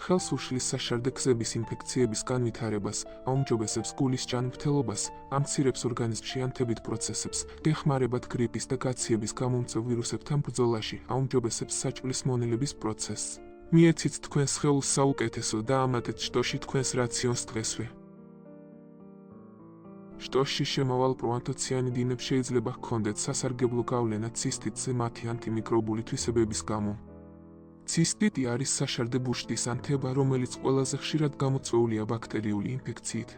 ხელს უშლის საშარდე გზების ინფექციების განვითარებას, აუმჯობესებს გულის ჯანმრთელობას, ამცირებს ორგანიზმში ანთებით პროცესებს, გეხმარებათ გრიპის და გაციების გამომწვევ ვირუსებთან ბრძოლაში, აუმჯობესებს საჭმლის მონელების პროცესს. მიეცით თქვენს სხეულს საუკეთესო და ამატეთ შტოში თქვენს რაციონს დღესვე. შტოში შემავალ პროანთოციანიდინებს შეიძლება ჰქონდეთ სასარგებლო გავლენა ცისტიტზე მათი ანტიმიკრობული თვისებების გამო. ცისტიტი არის საშარდე ბუშტის ანთება, რომელიც ყველაზე ხშირად გამოწვეულია ბაქტერიული ინფექციით.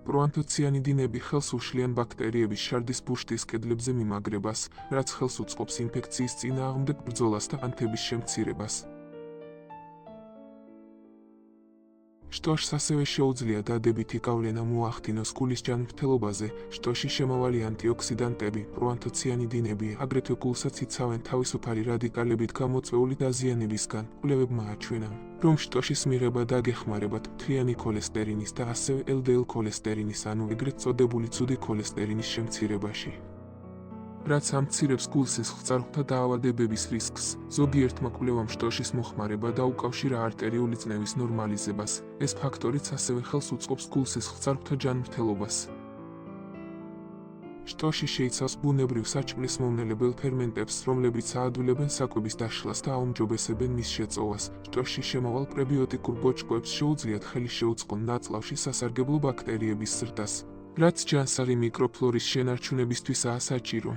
პროანთოციანიდინები ხელს უშლიან ბაქტერიების შარდის ბუშტის კედლებზე მიმაგრებას, რაც ხელს უწყობს ინფექციის წინააღმდეგ ბრძოლას და ანთების შემცირებას. შტოშს ასევე შეუძლია დადებითი გავლენა მოახდინოს გულის ჯანმრთელობაზე. შტოში შემავალი ანტიოქსიდანტები, პროანთოციანიდინები, აგრეთვე გულსაც იცავენ თავისუფალი რადიკალებით გამოწვეული დაზიანებისგან. კვლევებმა აჩვენა, რომ შტოშის მიღება დაგეხმარებათ მთლიანი ქოლესტერინის და ასევე LDL ქოლესტერინის, ანუ ეგრეთ წოდებული ცუდი ქოლესტერინის შემცირებაში. რაც ამცირებს გულსისხლ წყაროთა დაავადებების რისკს. ზოგიერთმა კვლევამ შტოშის მოხმარება დაუკავშირა არტერიული წნევის ნორმალიზებას. ეს ფაქტორიც ასევე ხელს უწყობს გულსისხლ წყაროთა ჯანმრთელობას. შტოში შეიცავს ბუნებრივ საჭმლის მომნელებელ ფერმენტებს, რომლებიც აადვილებენ საკვების დაშლას და აუმჯობესებენ მის შეწოვას. შტოში შემავალ პრებიოტიკურ ბოჭკოებს შეუძლიათ ხელი შეუწყონ ნაწლავში სასარგებლო ბაქტერიების ზრდას, რაც ჯანსაღი მიკროფლორის შენარჩუნებისთვისაა საჭირო.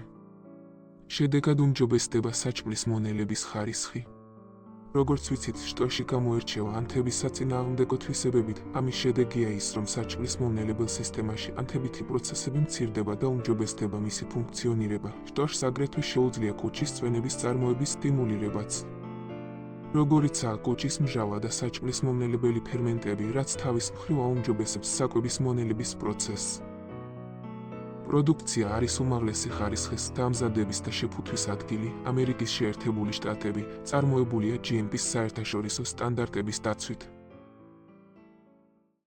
შედეგად უმჯობესდება საჭმლის მონელების ხარისხი. როგორც ვიცით, შტოში გამოირჩევა ანთების საწინააღმდეგო თვისებებით. ამის შედეგია ის, რომ საჭმლის მომნელებელ სისტემაში ანთებითი პროცესები მცირდება და უმჯობესდება მისი ფუნქციონირება. შტოშს აგრეთვე შეუძლია კუჭის წვენების წარმოების სტიმულირებაც. როგორიცაა კუჭის მჟავა და საჭმლის მომნელებელი ფერმენტები, რაც თავის მხრივ აუმჯობესებს საკვების მონელების პროცესს. პროდუქცია არის უმაღლესი ხარისხის დამზადების და შეფუთვის ადგილი. ამერიკის შეერთებული შტატები წარმოებულია GMP-ს საერთაშორისო სტანდარტების დაცვით.